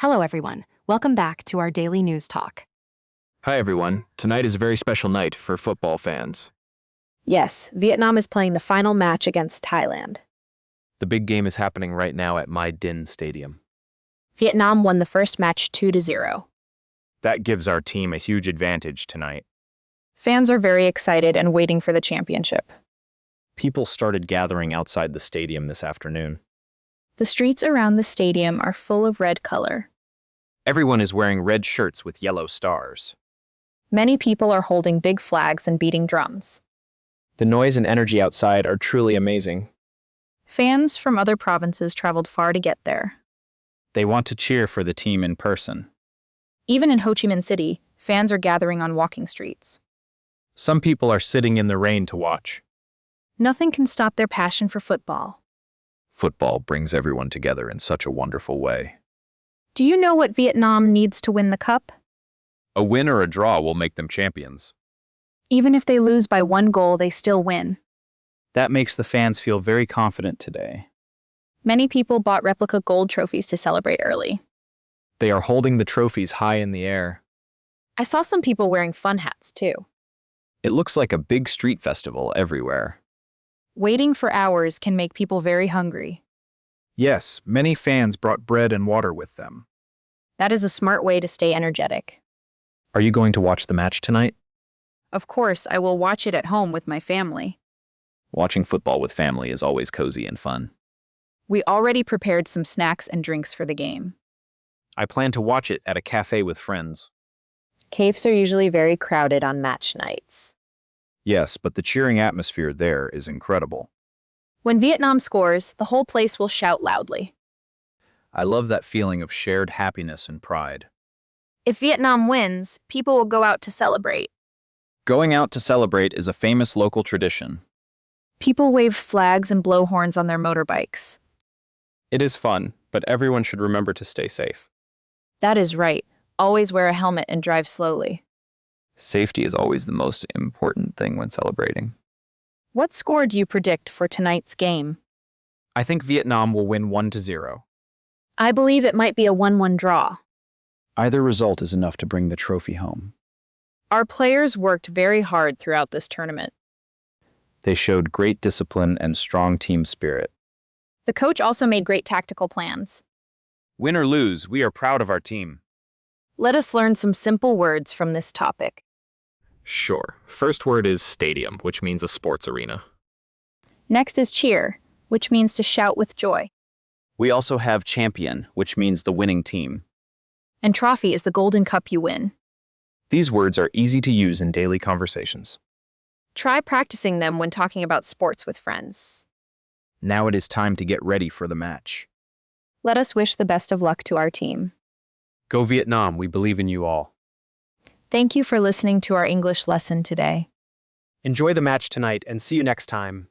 Hello, everyone. Welcome back to our daily news talk. Hi, everyone. Tonight is a very special night for football fans. Yes, Vietnam is playing the final match against Thailand. The big game is happening right now at My Dinh Stadium. Vietnam won the first match 2-0. That gives our team a huge advantage tonight. Fans are very excited and waiting for the championship. People started gathering outside the stadium this afternoon. The streets around the stadium are full of red color. Everyone is wearing red shirts with yellow stars. Many people are holding big flags and beating drums. The noise and energy outside are truly amazing. Fans from other provinces traveled far to get there. They want to cheer for the team in person. Even in Ho Chi Minh City, fans are gathering on walking streets. Some people are sitting in the rain to watch. Nothing can stop their passion for football. Football brings everyone together in such a wonderful way. Do you know what Vietnam needs to win the cup? A win or a draw will make them champions. Even if they lose by 1 goal, they still win. That makes the fans feel very confident today. Many people bought replica gold trophies to celebrate early. They are holding the trophies high in the air. I saw some people wearing fun hats, too. It looks like a big street festival everywhere. Waiting for hours can make people very hungry. Yes, many fans brought bread and water with them. That is a smart way to stay energetic. Are you going to watch the match tonight? Of course, I will watch it at home with my family. Watching football with family is always cozy and fun. We already prepared some snacks and drinks for the game. I plan to watch it at a cafe with friends. Cafes are usually very crowded on match nights. Yes, but the cheering atmosphere there is incredible. When Vietnam scores, the whole place will shout loudly. I love that feeling of shared happiness and pride. If Vietnam wins, people will go out to celebrate. Going out to celebrate is a famous local tradition. People wave flags and blow horns on their motorbikes. It is fun, but everyone should remember to stay safe. That is right. Always wear a helmet and drive slowly. Safety is always the most important thing when celebrating. What score do you predict for tonight's game? I think Vietnam will win 1-0. I believe it might be a 1-1 draw. Either result is enough to bring the trophy home. Our players worked very hard throughout this tournament. They showed great discipline and strong team spirit. The coach also made great tactical plans. Win or lose, we are proud of our team. Let us learn some simple words from this topic. Sure. First word is stadium, which means a sports arena. Next is cheer, which means to shout with joy. We also have champion, which means the winning team. And trophy is the golden cup you win. These words are easy to use in daily conversations. Try practicing them when talking about sports with friends. Now it is time to get ready for the match. Let us wish the best of luck to our team. Go Vietnam, we believe in you all. Thank you for listening to our English lesson today. Enjoy the match tonight and see you next time.